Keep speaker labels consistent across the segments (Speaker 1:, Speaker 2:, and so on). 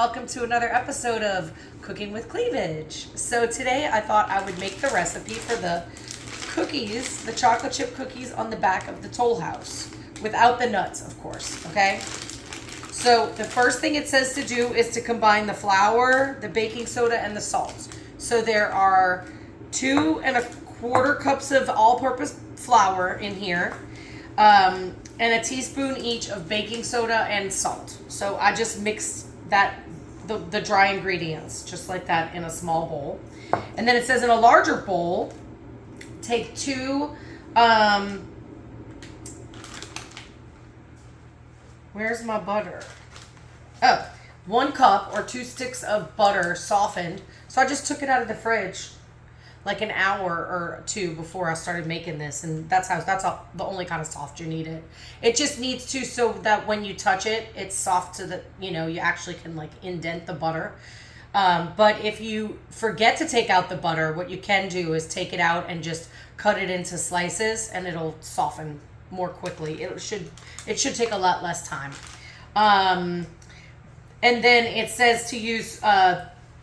Speaker 1: welcome to another episode of Cooking with Cleavage. So today I thought I would make the recipe for the cookies, the chocolate chip cookies on the back of the Toll House, without the nuts, of course, okay? So the first thing it says to do is to combine the flour, the baking soda, and the salt. So there are 2¼ cups of all-purpose flour in here, and a teaspoon each of baking soda and salt. So I just mixed the dry ingredients just like that in a small bowl. And then it says in a larger bowl, take where's my butter? Oh, 1 cup or 2 sticks of butter softened. So I just took it out of the fridge like an hour or two before I started making this, and that's the only kind of soft you need it. It just needs to, so that when you touch it, it's soft so that you actually can like indent the butter. But if you forget to take out the butter, what you can do is take it out and just cut it into slices, and it'll soften more quickly. It should take a lot less time. And then it says to use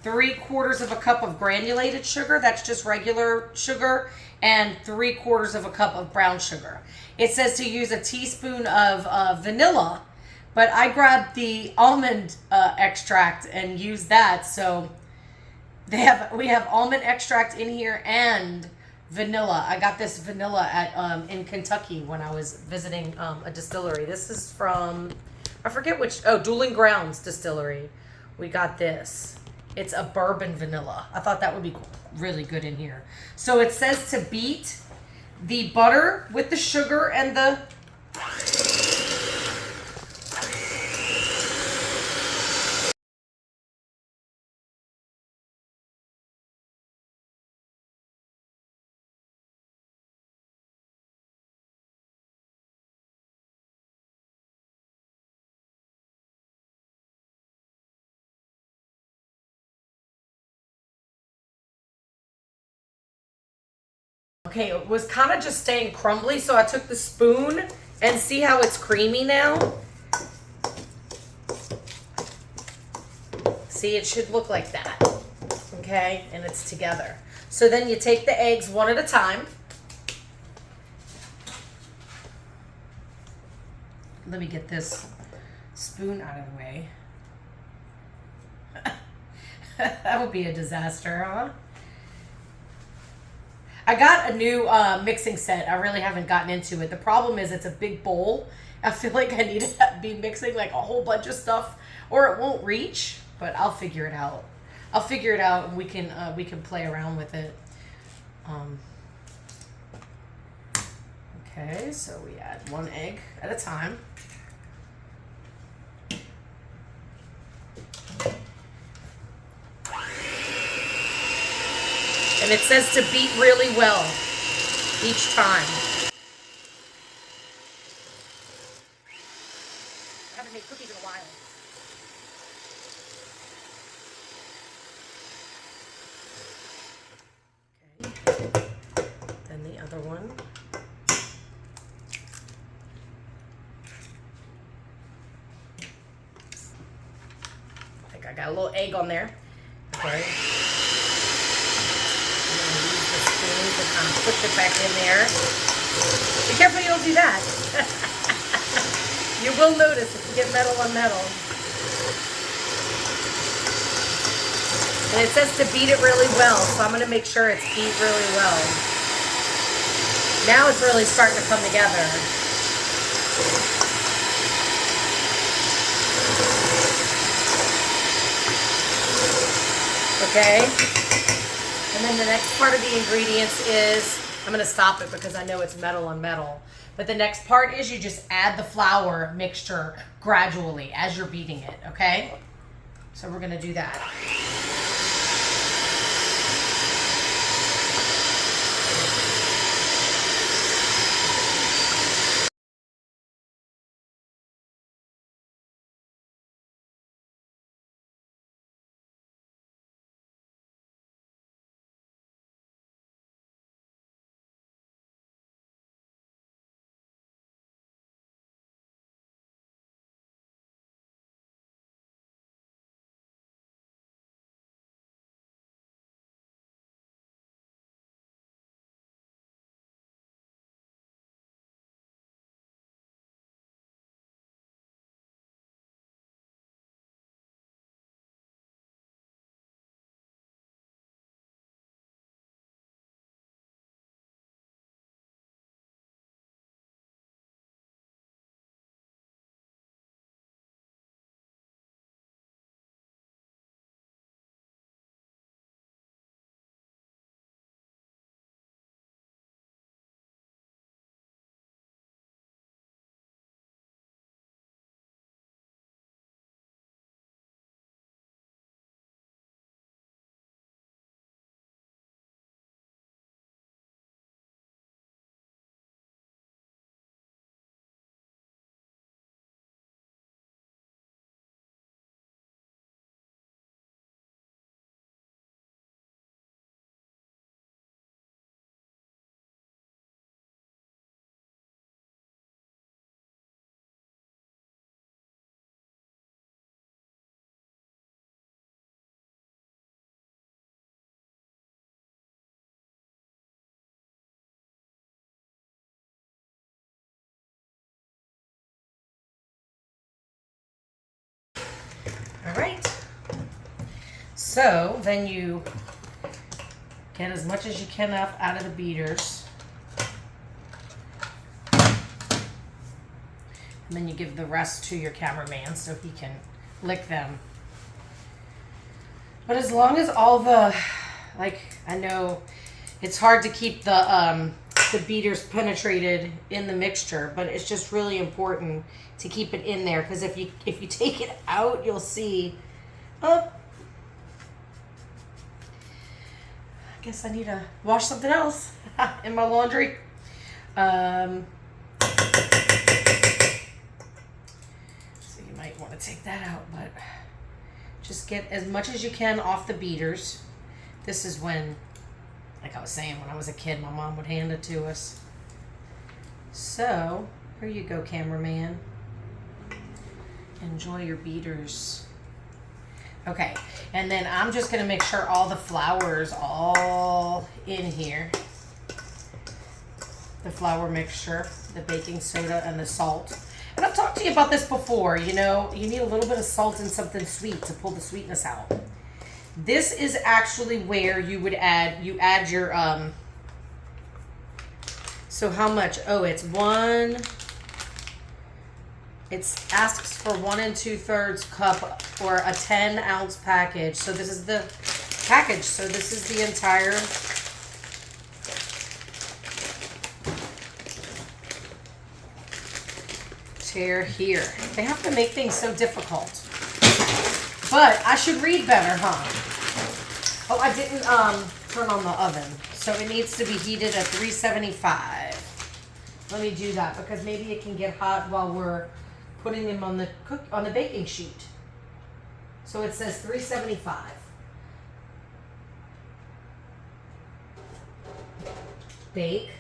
Speaker 1: 3/4 cup of granulated sugar. That's just regular sugar, and 3/4 cup of brown sugar. It says to use a teaspoon of vanilla, but I grabbed the almond extract and used that. So we have almond extract in here and vanilla. I got this vanilla at in Kentucky when I was visiting a distillery. This is from, I forget which, Dueling Grounds Distillery. We got this. It's a bourbon vanilla. I thought that would be really good in here. So it says to beat the butter with the sugar and the Okay, it was kind of just staying crumbly, so I took the spoon and see how it's creamy now? See, it should look like that, okay? And it's together. So then you take the eggs one at a time. Let me get this spoon out of the way. That would be a disaster, huh? I got a new mixing set. I really haven't gotten into it. The problem is it's a big bowl. I feel like I need to be mixing like a whole bunch of stuff or it won't reach, but I'll figure it out. I'll figure it out and we can play around with it. Okay, so we add 1 egg at a time. And it says to beat really well each time. I haven't made cookies in a while. Okay. Then the other one. I think I got a little egg on there. Okay. To kind of push it back in there. Be careful you don't do that. You will notice if you get metal on metal. And it says to beat it really well, so I'm going to make sure it's beat really well. Now it's really starting to come together. Okay. And then the next part of the ingredients is, I'm going to stop it because I know it's metal on metal. But the next part is you just add the flour mixture gradually as you're beating it, okay? So we're going to do that. All right. So then you get as much as you can up out of the beaters. And then you give the rest to your cameraman so he can lick them. But as long as all the, like, I know it's hard to keep the beaters penetrated in the mixture, but it's just really important to keep it in there, because if you take it out, you'll see, I guess I need to wash something else in my laundry. So you might want to take that out, but just get as much as you can off the beaters. This is when, like I was saying, when I was a kid, my mom would hand it to us. So, here you go, cameraman. Enjoy your beaters. Okay, and then I'm just going to make sure all the flour's all in here. The flour mixture, the baking soda, and the salt. And I've talked to you about this before. You know, you need a little bit of salt and something sweet to pull the sweetness out. This is actually where you add your, so how much? Oh, it asks for 1 2/3 cup or a 10-ounce package. So this is the package. So this is the entire tear here. They have to make things so difficult. But I should read better, huh? Oh, I didn't turn on the oven. So it needs to be heated at 375. Let me do that because maybe it can get hot while we're putting them on the baking sheet. So it says 375. Bake.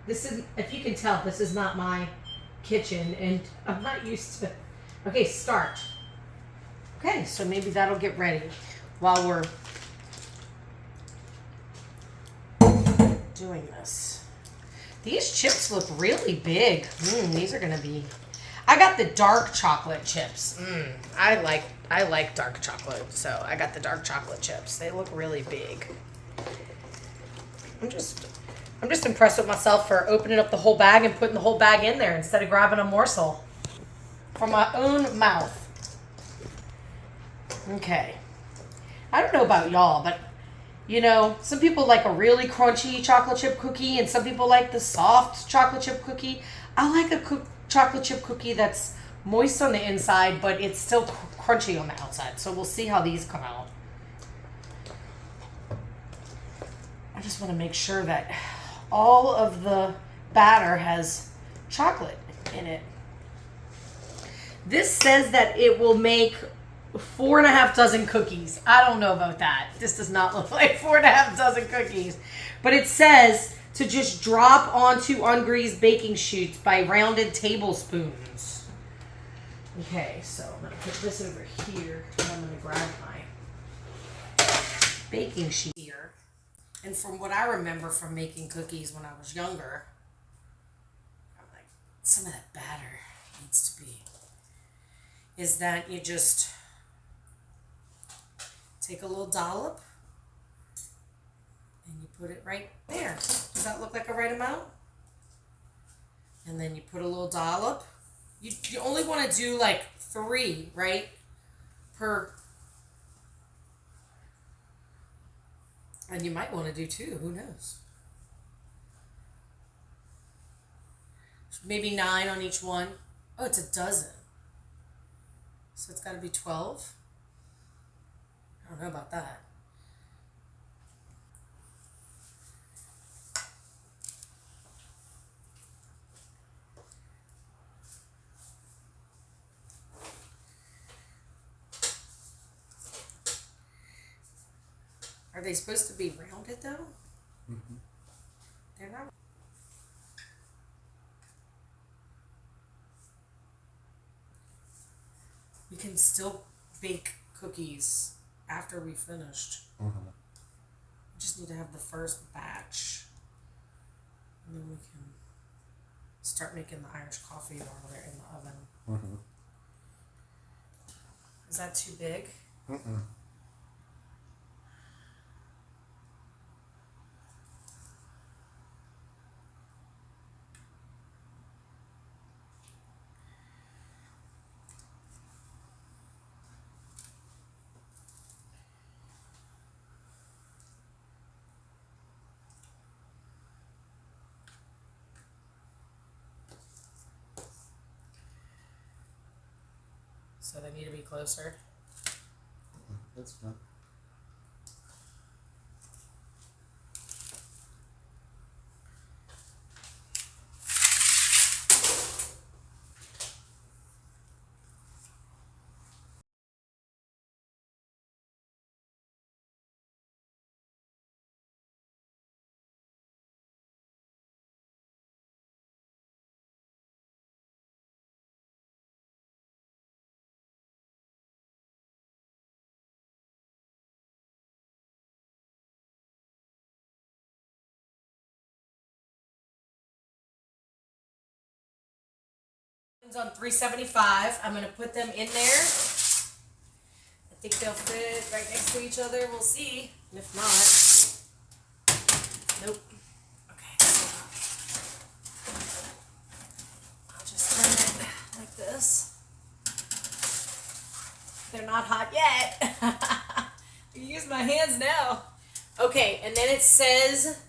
Speaker 1: This is, if you can tell, this is not my kitchen and I'm not used to. Okay, start. Okay, so maybe that'll get ready while we're doing this. These chips look really big. These are gonna be. I got the dark chocolate chips. I like dark chocolate, so I got the dark chocolate chips. They look really big. I'm just impressed with myself for opening up the whole bag and putting the whole bag in there instead of grabbing a morsel from my own mouth. Okay. I don't know about y'all, but you know, some people like a really crunchy chocolate chip cookie and some people like the soft chocolate chip cookie. I like a chocolate chip cookie that's moist on the inside, but it's still crunchy on the outside. So we'll see how these come out. I just want to make sure that all of the batter has chocolate in it. This says that it will make 4.5 dozen cookies. I don't know about that. This does not look like 4.5 dozen cookies. But it says to just drop onto ungreased baking sheets by rounded tablespoons. Okay, so I'm going to put this over here and I'm going to grab my baking sheet here. And from what I remember from making cookies when I was younger, I'm like, some of that batter needs to be, is that you just take a little dollop and you put it right there. Does that look like a right amount? And then you put a little dollop. You only want to do like 3, right? Per. And you might want to do 2. Who knows? Maybe 9 on each one. Oh, it's a dozen. So it's got to be 12. I don't know about that. Are they supposed to be rounded though? Mm-hmm. They're not. We can still bake cookies after we finished. Mm-hmm. We just need to have the first batch. And then we can start making the Irish coffee while they're in the oven. Mm-hmm. Is that too big?
Speaker 2: Mm-mm.
Speaker 1: So they need to be closer.
Speaker 2: That's fine.
Speaker 1: On 375. I'm going to put them in there. I think they'll fit right next to each other. We'll see. If not, nope. Okay, so I'll just turn it like this. They're not hot yet. I use my hands now. Okay, and then it says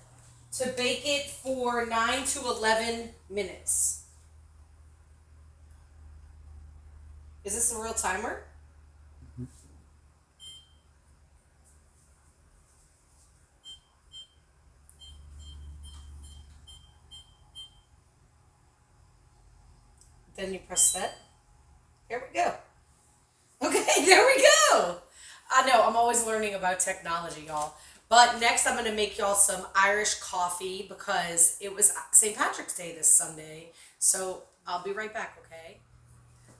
Speaker 1: to bake it for 9 to 11 minutes. Is this a real timer? Then you press set. Here we go. Okay, there we go. I know, I'm always learning about technology, y'all. But next I'm going to make y'all some Irish coffee because it was St. Patrick's Day this Sunday. So I'll be right back, okay?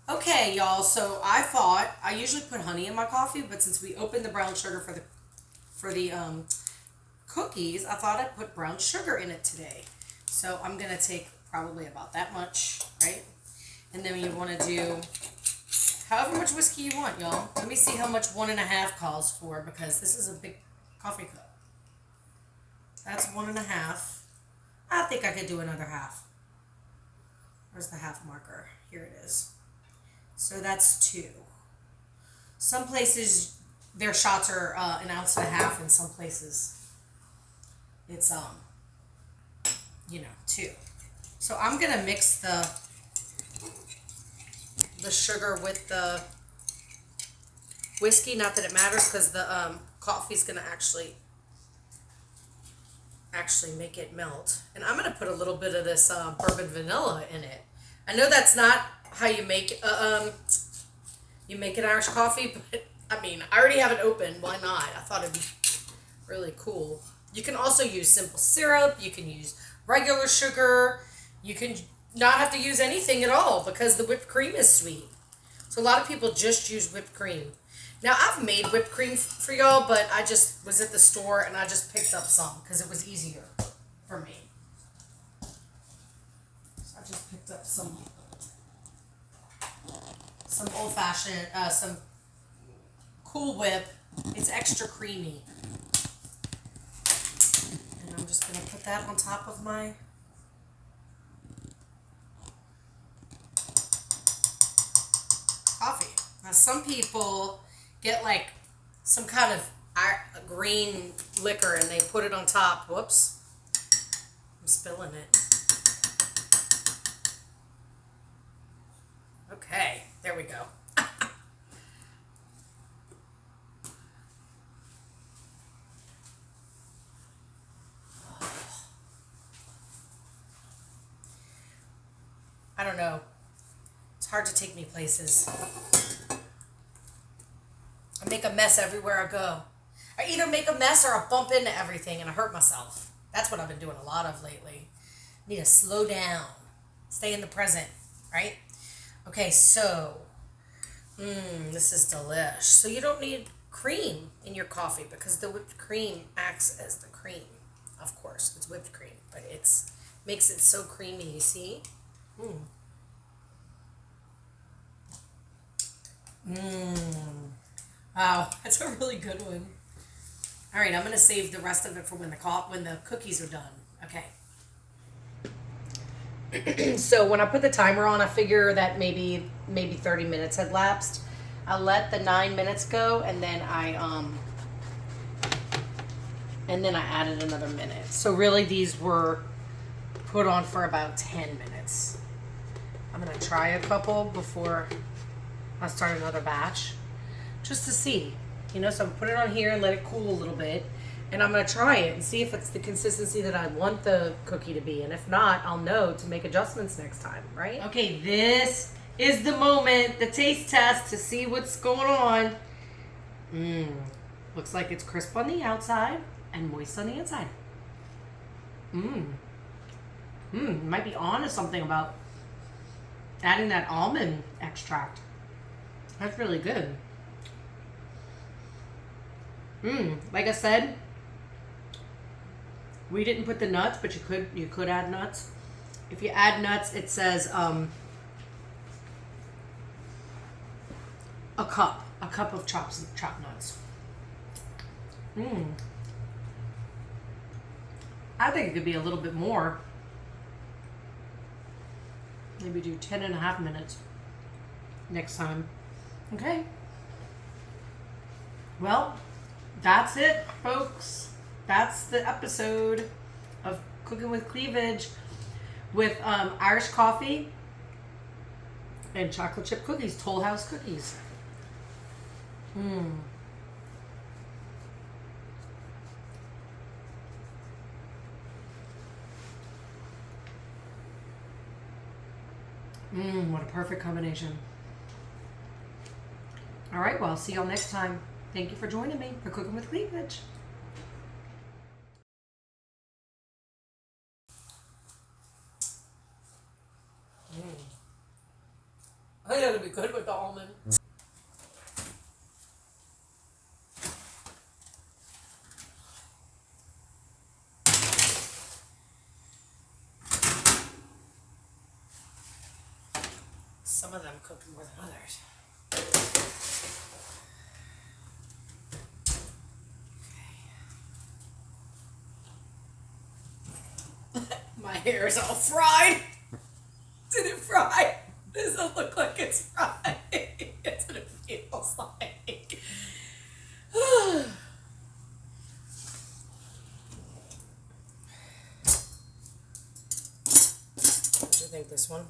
Speaker 1: Okay, y'all, so I thought, I usually put honey in my coffee, but since we opened the brown sugar for the cookies, I thought I'd put brown sugar in it today. So I'm going to take probably about that much, right? And then you want to do however much whiskey you want, y'all. Let me see how much 1.5 calls for because this is a big coffee cup. That's 1.5. I think I could do another half. Where's the half marker? Here it is. So that's 2. Some places their shots are 1.5 ounces, and some places it's 2. So I'm gonna mix the sugar with the whiskey. Not that it matters because the coffee's gonna actually make it melt. And I'm gonna put a little bit of this bourbon vanilla in it. I know that's not how you make an Irish coffee, but I mean, I already have it open. Why not? I thought it'd be really cool. You can also use simple syrup. You can use regular sugar. You can not have to use anything at all because the whipped cream is sweet. So a lot of people just use whipped cream. Now, I've made whipped cream for y'all, but I just was at the store and I just picked up some because it was easier for me. So I just picked up some old-fashioned, some Cool Whip. It's extra creamy. And I'm just going to put that on top of my coffee. Now, some people get like some kind of green liquor and they put it on top. Whoops. I'm spilling it. Okay, there we go. I don't know. It's hard to take me places. I make a mess everywhere I go. I either make a mess or I bump into everything and I hurt myself. That's what I've been doing a lot of lately. I need to slow down. Stay in the present, right? Okay, so, this is delish. So you don't need cream in your coffee because the whipped cream acts as the cream. Of course, it's whipped cream, but it's makes it so creamy, you see? Mmm. Wow, that's a really good one. All right, I'm gonna save the rest of it for when the cookies are done. Okay. So when I put the timer on, I figure that maybe 30 minutes had lapsed. I let the 9 minutes go, and then I added another minute. So really, these were put on for about 10 minutes. I'm gonna try a couple before I start another batch, just to see. So I'm gonna put it on here and let it cool a little bit, and I'm gonna try it and see if it's the consistency that I want the cookie to be. And if not, I'll know to make adjustments next time, right? Okay, this is the moment, the taste test to see what's going on. Looks like it's crisp on the outside and moist on the inside. Might be on to something about adding that almond extract. That's really good. Like I said, we didn't put the nuts, but you could add nuts. If you add nuts, it says a cup of chopped nuts. I think it could be a little bit more. Maybe do 10.5 minutes next time. Okay. Well, that's it, folks. That's the episode of Cooking with Cleavage with Irish coffee and chocolate chip cookies, Toll House cookies. What a perfect combination. All right, well, I'll see y'all next time. Thank you for joining me for Cooking with Cleavage. I gotta be good with the almond. Some of them cook more than others. My hair is all fried. Did it fry? Does it look like it's fried? That's what it feels like. What do you think, this one?